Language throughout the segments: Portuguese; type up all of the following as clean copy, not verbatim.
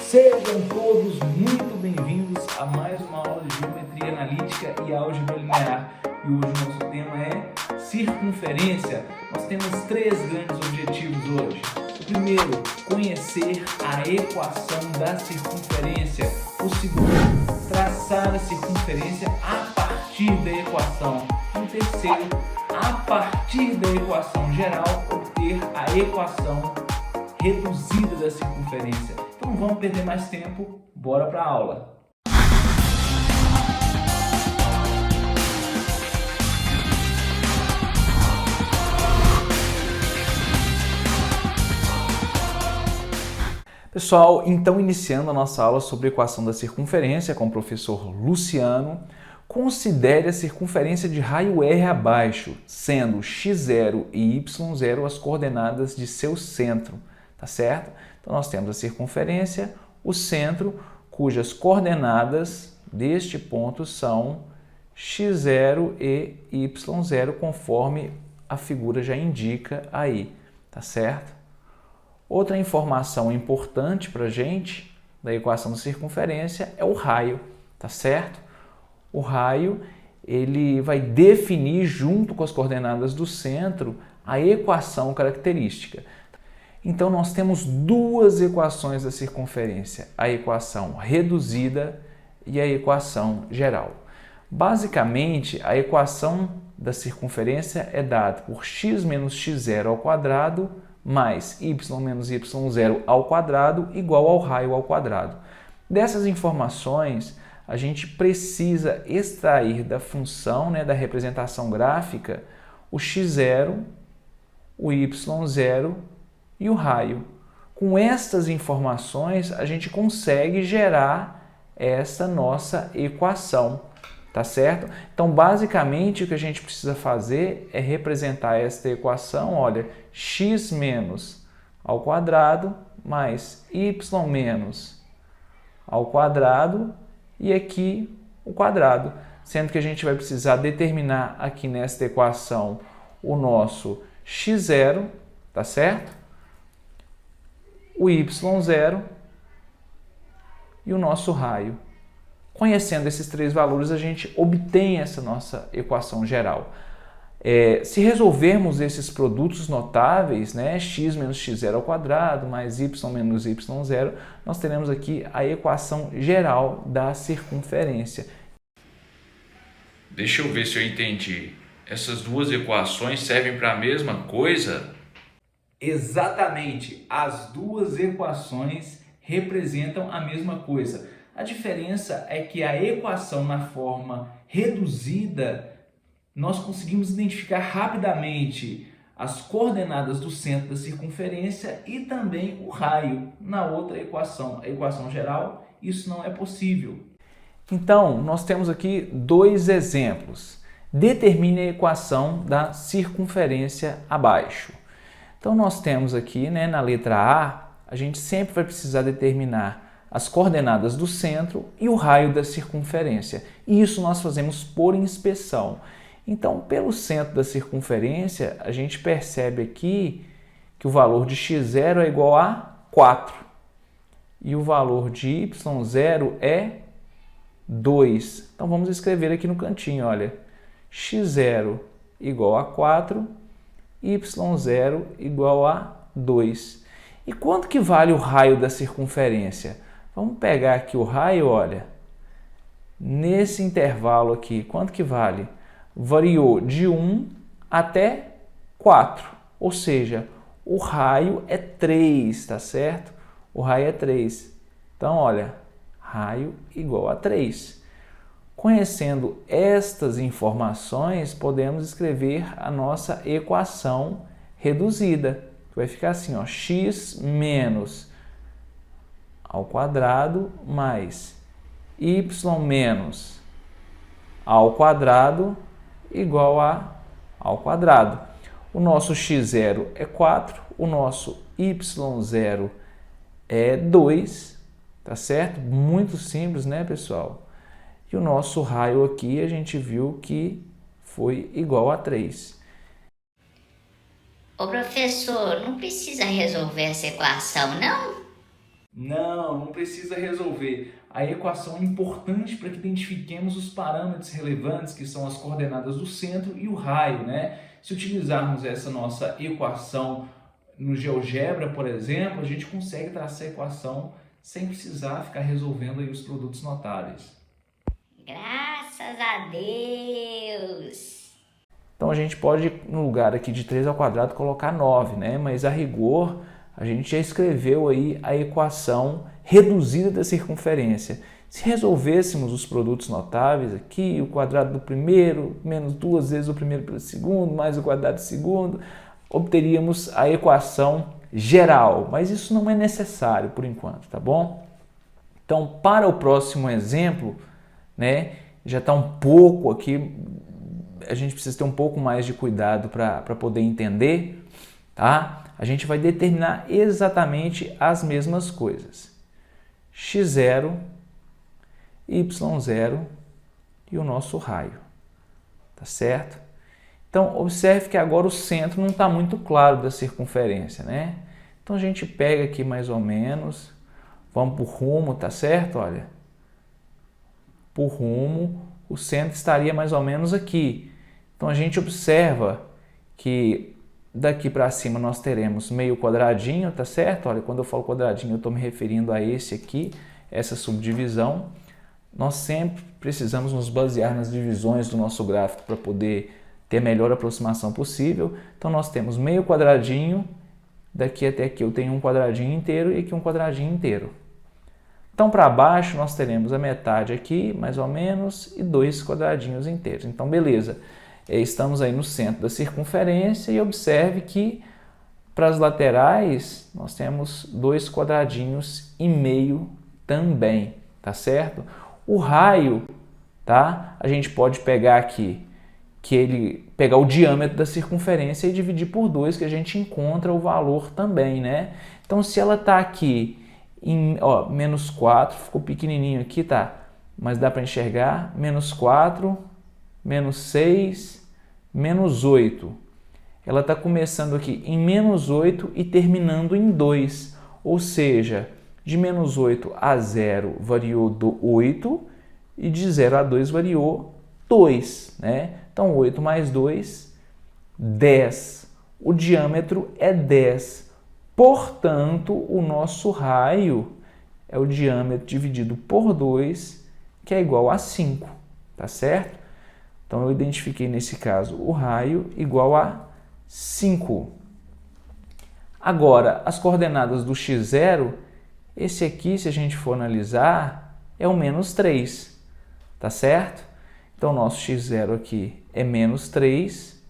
Sejam todos muito bem-vindos a mais uma aula de Geometria Analítica e Álgebra Linear. E hoje o nosso tema é circunferência. Nós temos três grandes objetivos hoje. O primeiro, conhecer a equação da circunferência. O segundo, traçar a circunferência a partir da equação. E o terceiro, a partir da equação geral, obter a equação reduzida da circunferência. Então não vamos perder mais tempo, bora para a aula. Pessoal, então iniciando a nossa aula sobre equação da circunferência com o professor Luciano, considere a circunferência de raio R abaixo, sendo x0 e y0 as coordenadas de seu centro, tá certo? Então nós temos a circunferência, o centro, cujas coordenadas deste ponto são x0 e y0, conforme a figura já indica aí, tá certo? Outra informação importante para a gente da equação da circunferência é o raio, tá certo? O raio, ele vai definir, junto com as coordenadas do centro, a equação característica. Então, nós temos duas equações da circunferência, a equação reduzida e a equação geral. Basicamente, a equação da circunferência é dada por x menos x0 ao quadrado mais y menos y0 ao quadrado igual ao raio ao quadrado. Dessas informações, a gente precisa extrair da função, da representação gráfica, o x0, o y0 e o raio. Com estas informações, a gente consegue gerar essa nossa equação, tá certo? Então, basicamente, o que a gente precisa fazer é representar esta equação, olha, x menos ao quadrado mais y menos ao quadrado e aqui o quadrado, sendo que a gente vai precisar determinar aqui nesta equação o nosso x0, tá certo? O y0 e o nosso raio. Conhecendo esses três valores, a gente obtém essa nossa equação geral. Se resolvermos esses produtos notáveis, x menos x0 ao quadrado mais y menos y0, nós teremos aqui a equação geral da circunferência. Deixa eu ver se eu entendi. Essas duas equações servem para a mesma coisa? Exatamente, as duas equações representam a mesma coisa. A diferença é que a equação na forma reduzida, nós conseguimos identificar rapidamente as coordenadas do centro da circunferência e também o raio. Na outra equação, a equação geral, isso não é possível. Então, nós temos aqui dois exemplos. Determine a equação da circunferência abaixo. Então, nós temos aqui, na letra A gente sempre vai precisar determinar as coordenadas do centro e o raio da circunferência. E isso nós fazemos por inspeção. Então, pelo centro da circunferência, a gente percebe aqui que o valor de x0 é igual a 4 e o valor de y0 é 2. Então, vamos escrever aqui no cantinho, olha, x0 igual a 4, y0 igual a 2. E quanto que vale o raio da circunferência? Vamos pegar aqui o raio, olha, nesse intervalo aqui, quanto que vale? Variou de 1 até 4, ou seja, o raio é 3, tá certo? O raio é 3. Então, olha, raio igual a 3. Conhecendo estas informações, podemos escrever a nossa equação reduzida, que vai ficar assim, ó, x menos ao quadrado mais y menos ao quadrado igual a ao quadrado. O nosso x0 é 4, o nosso y0 é 2, tá certo? Muito simples, né, pessoal? E o nosso raio aqui a gente viu que foi igual a 3. Ô professor, não precisa resolver essa equação, não? Não precisa resolver. A equação é importante para que identifiquemos os parâmetros relevantes, que são as coordenadas do centro e o raio, né? Se utilizarmos essa nossa equação no GeoGebra, por exemplo, a gente consegue traçar a equação sem precisar ficar resolvendo aí os produtos notáveis. Graças a Deus! Então a gente pode, no lugar aqui de 3 ao quadrado, colocar 9, né? Mas a rigor, a gente já escreveu aí a equação reduzida da circunferência. Se resolvêssemos os produtos notáveis aqui, o quadrado do primeiro, menos 2 vezes o primeiro pelo segundo, mais o quadrado do segundo, obteríamos a equação geral, mas isso não é necessário por enquanto, tá bom? Então, para o próximo exemplo, né, já está um pouco aqui, a gente precisa ter um pouco mais de cuidado para poder entender, tá? A gente vai determinar exatamente as mesmas coisas. x0, y0 e o nosso raio, tá certo? Então, observe que agora o centro não está muito claro da circunferência, né? Então, a gente pega aqui mais ou menos, vamos por rumo, tá certo? Olha, por rumo, o centro estaria mais ou menos aqui. Então, a gente observa que daqui para cima nós teremos meio quadradinho, tá certo? Olha, quando eu falo quadradinho, eu estou me referindo a esse aqui, essa subdivisão. Nós sempre precisamos nos basear nas divisões do nosso gráfico para poder ter a melhor aproximação possível. Então, nós temos meio quadradinho, daqui até aqui eu tenho um quadradinho inteiro e aqui um quadradinho inteiro. Então, para baixo, nós teremos a metade aqui, mais ou menos, e 2 quadradinhos inteiros. Então, beleza. Estamos aí no centro da circunferência e observe que para as laterais nós temos 2 quadradinhos e meio também, tá certo? O raio, tá? A gente pode pegar aqui, pegar o diâmetro da circunferência e dividir por 2, que a gente encontra o valor também, né? Então, se ela está aqui em, menos 4, ficou pequenininho aqui, tá? Mas dá para enxergar, menos 4, menos 6, menos 8. Ela está começando aqui em menos 8 e terminando em 2, ou seja, de menos 8 a 0 variou 8 e de 0 a 2 variou 2, né? Então, 8 mais 2, 10. O diâmetro é 10. Portanto, o nosso raio é o diâmetro dividido por 2, que é igual a 5, tá certo? Então, eu identifiquei nesse caso o raio igual a 5. Agora, as coordenadas do x0, esse aqui, se a gente for analisar, é o menos 3, tá certo? Então, o nosso x0 aqui é menos 3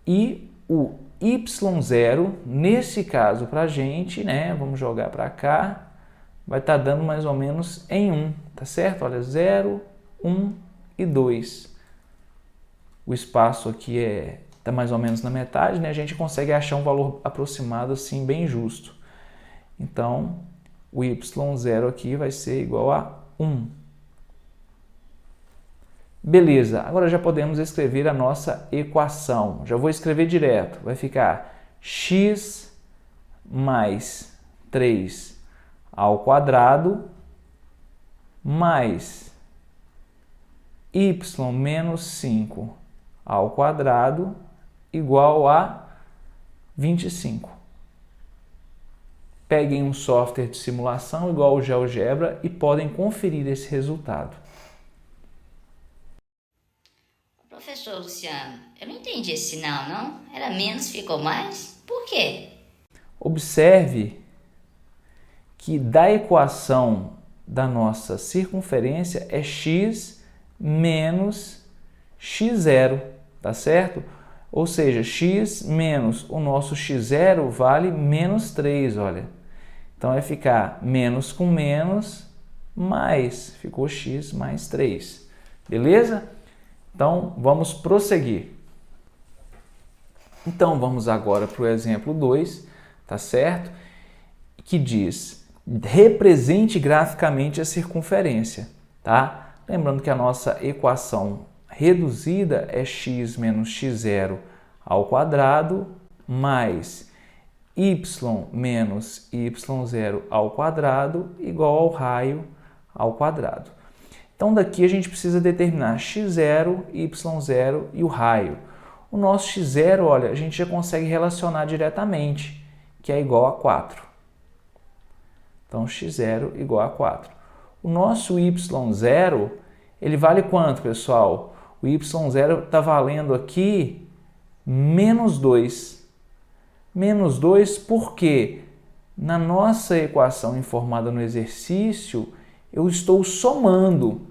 e o y0, nesse caso para a gente, né, vamos jogar para cá, vai estar dando mais ou menos em 1, tá certo? Olha, 0, 1 e 2. O espaço aqui está mais ou menos na metade, né? A gente consegue achar um valor aproximado assim, bem justo. Então, o y0 aqui vai ser igual a 1. Beleza, agora já podemos escrever a nossa equação. Já vou escrever direto. Vai ficar x mais 3 ao quadrado mais y menos 5 ao quadrado igual a 25. Peguem um software de simulação igual o GeoGebra e podem conferir esse resultado. Professor Luciano, eu não entendi esse sinal, não? Era menos, ficou mais? Por quê? Observe que da equação da nossa circunferência é x menos x0, tá certo? Ou seja, x menos o nosso x0 vale menos 3, olha. Então, vai ficar menos com menos, mais, ficou x mais 3, beleza? Então, vamos prosseguir. Então, vamos agora para o exemplo 2, tá certo? Que diz, represente graficamente a circunferência, tá? Lembrando que a nossa equação reduzida é x menos x0 ao quadrado mais y menos y0 ao quadrado igual ao raio ao quadrado. Então, daqui a gente precisa determinar x0, y0 e o raio. O nosso x0, olha, a gente já consegue relacionar diretamente, que é igual a 4. Então, x0 igual a 4. O nosso y0, ele vale quanto, pessoal? O y0 está valendo aqui menos 2. Menos 2 porque na nossa equação informada no exercício, eu estou somando.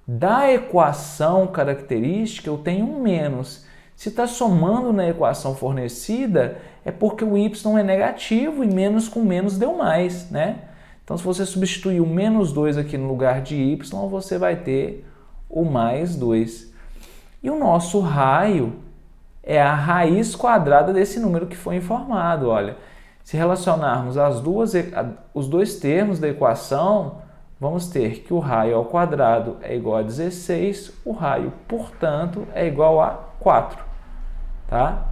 Da equação característica, eu tenho um menos. Se está somando na equação fornecida, é porque o y é negativo e menos com menos deu mais, né? Então, se você substituir o menos 2 aqui no lugar de y, você vai ter o mais 2. E o nosso raio é a raiz quadrada desse número que foi informado. Olha, se relacionarmos os dois termos da equação, vamos ter que o raio ao quadrado é igual a 16, o raio, portanto, é igual a 4. Tá?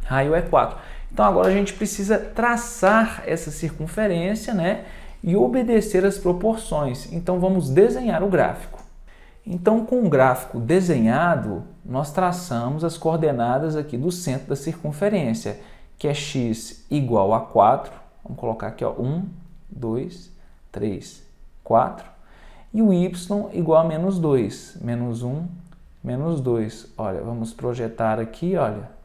Raio é 4. Então, agora a gente precisa traçar essa circunferência, né? E obedecer as proporções. Então, vamos desenhar o gráfico. Então, com o gráfico desenhado, nós traçamos as coordenadas aqui do centro da circunferência, que é x igual a 4. Vamos colocar aqui, ó, 1, 2, 3, 4. E o y igual a menos 2. Menos 1, menos 2. Olha, vamos projetar aqui, olha.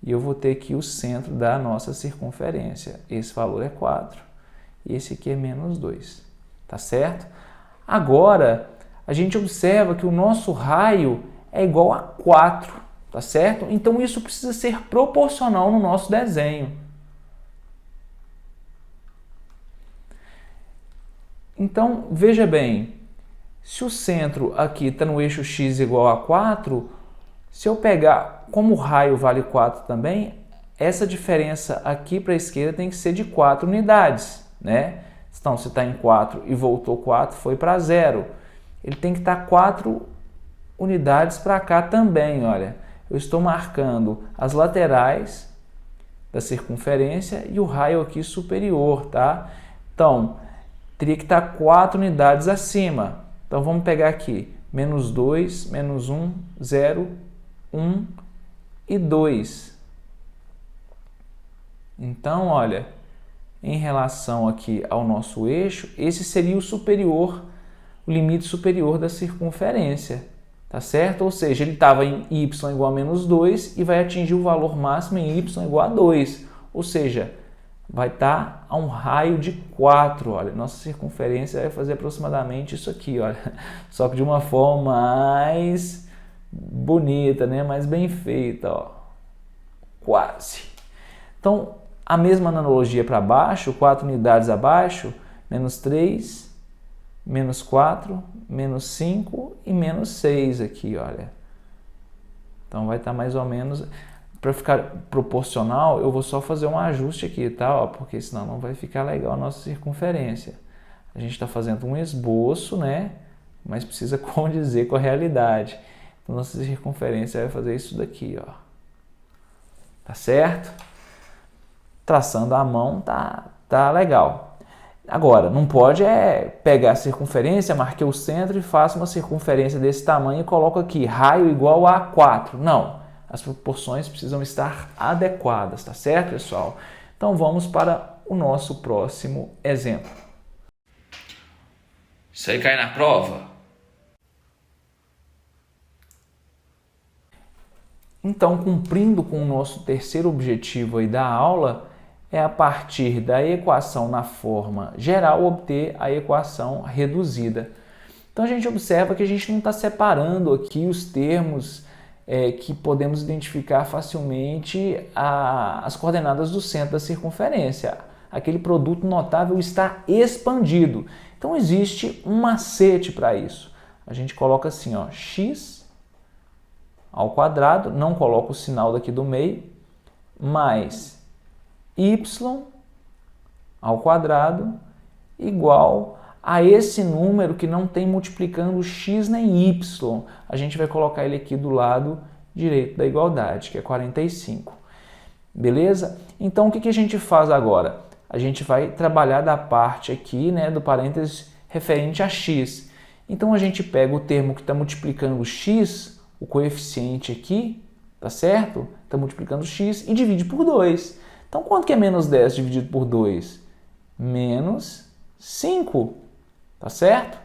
E eu vou ter aqui o centro da nossa circunferência. Esse valor é 4. E esse aqui é menos 2. Tá certo? Agora, a gente observa que o nosso raio é igual a 4. Tá certo? Então, isso precisa ser proporcional no nosso desenho. Então, veja bem. Se o centro aqui está no eixo x igual a 4, se eu pegar, como o raio vale 4 também, essa diferença aqui para a esquerda tem que ser de 4 unidades, né? Então, se está em 4 e voltou 4, foi para 0. Ele tem que estar 4 unidades para cá também, olha. Eu estou marcando as laterais da circunferência e o raio aqui superior, tá? Então, teria que estar 4 unidades acima. Então, vamos pegar aqui, menos 2, menos 1, 0, 1 e 2. Então, olha, em relação aqui ao nosso eixo, esse seria o superior, o limite superior da circunferência, tá certo? Ou seja, ele estava em y igual a menos 2 e vai atingir o valor máximo em y igual a 2. Ou seja, vai estar a um raio de 4, olha, nossa circunferência vai fazer aproximadamente isso aqui, olha, só que de uma forma mais bonita, né, mais bem feita, ó, quase. Então, a mesma analogia para baixo, 4 unidades abaixo, menos 3, menos 4, menos 5 e menos 6 aqui, olha. Então, vai estar mais ou menos... Para ficar proporcional, eu vou só fazer um ajuste aqui, tá? Ó, porque senão não vai ficar legal a nossa circunferência. A gente está fazendo um esboço, né? Mas precisa condizer com a realidade. Então, nossa circunferência vai fazer isso daqui, ó. Tá certo? Traçando à mão, tá legal. Agora, não pode pegar a circunferência, marquei o centro e faço uma circunferência desse tamanho e coloco aqui, raio igual a 4. Não. As proporções precisam estar adequadas, tá certo, pessoal? Então, vamos para o nosso próximo exemplo. Isso aí cai na prova? Então, cumprindo com o nosso terceiro objetivo aí da aula, é a partir da equação na forma geral obter a equação reduzida. Então, a gente observa que a gente não está separando aqui os termos que podemos identificar facilmente as coordenadas do centro da circunferência. Aquele produto notável está expandido. Então, existe um macete para isso. A gente coloca assim, ó, x ao quadrado, não coloca o sinal daqui do meio, mais y ao quadrado igual a esse número que não tem multiplicando x nem y. A gente vai colocar ele aqui do lado direito da igualdade, que é 45. Beleza? Então, o que a gente faz agora? A gente vai trabalhar da parte aqui, né, do parênteses referente a x. Então, a gente pega o termo que está multiplicando o x, o coeficiente aqui, tá certo? Está multiplicando x e divide por 2. Então, quanto que é menos 10 dividido por 2? Menos 5, tá certo?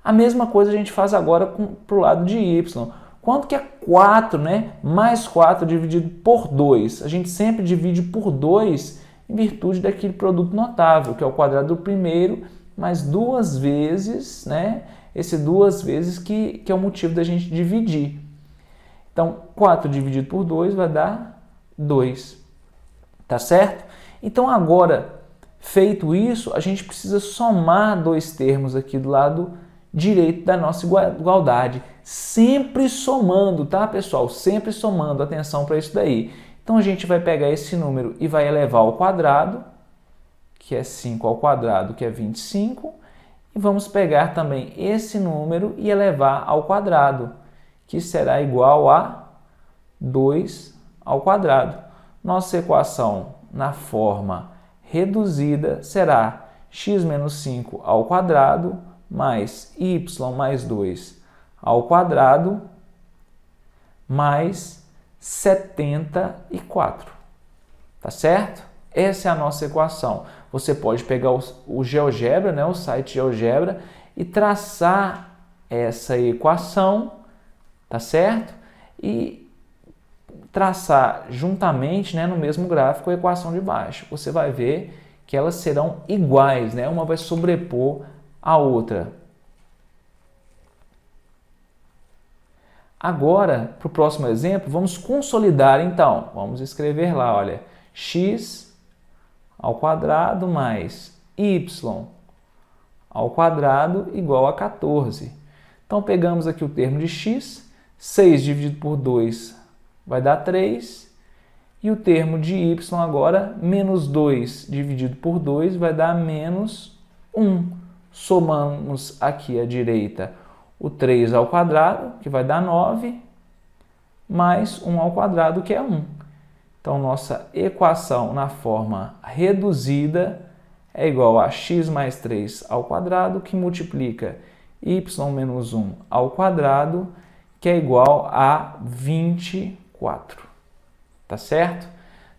A mesma coisa a gente faz agora para o lado de y. Quanto que é 4, né? Mais 4 dividido por 2? A gente sempre divide por 2 em virtude daquele produto notável, que é o quadrado do primeiro, mais 2 vezes, né? Esse 2 vezes que é o motivo da gente dividir. Então, 4 dividido por 2 vai dar 2. Tá certo? Então, agora, feito isso, a gente precisa somar dois termos aqui do lado direito da nossa igualdade. Sempre somando, tá, pessoal? Sempre somando. Atenção para isso daí. Então, a gente vai pegar esse número e vai elevar ao quadrado, que é 5 ao quadrado, que é 25. E vamos pegar também esse número e elevar ao quadrado, que será igual a 2 ao quadrado. Nossa equação na forma reduzida será x menos 5 ao quadrado mais y mais 2 ao quadrado mais 74. Tá certo? Essa é a nossa equação. Você pode pegar o GeoGebra, né, o site GeoGebra, e traçar essa equação, tá certo? E traçar juntamente, né, no mesmo gráfico a equação de baixo. Você vai ver que elas serão iguais, né? Uma vai sobrepor a outra. Agora, para o próximo exemplo, vamos consolidar então. Vamos escrever lá, olha, x ao quadrado mais y ao quadrado igual a 14. Então, pegamos aqui o termo de x, 6 dividido por 2 vai dar 3, e o termo de y agora, menos 2 dividido por 2 vai dar menos 1. Somamos aqui à direita o 3 ao quadrado, que vai dar 9, mais 1 ao quadrado, que é 1. Então, nossa equação na forma reduzida é igual a x mais 3 ao quadrado, que multiplica y menos 1 ao quadrado, que é igual a 24. Tá certo?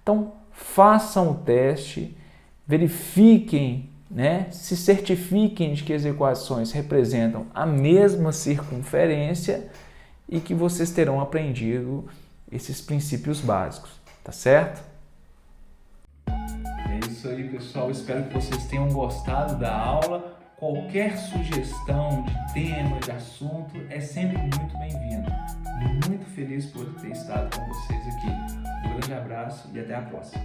Então, façam o teste, verifiquem, né? Se certifiquem de que as equações representam a mesma circunferência e que vocês terão aprendido esses princípios básicos, tá certo? É isso aí, pessoal. Espero que vocês tenham gostado da aula. Qualquer sugestão de tema, de assunto, é sempre muito bem-vindo. Muito feliz por ter estado com vocês aqui. Um grande abraço e até a próxima.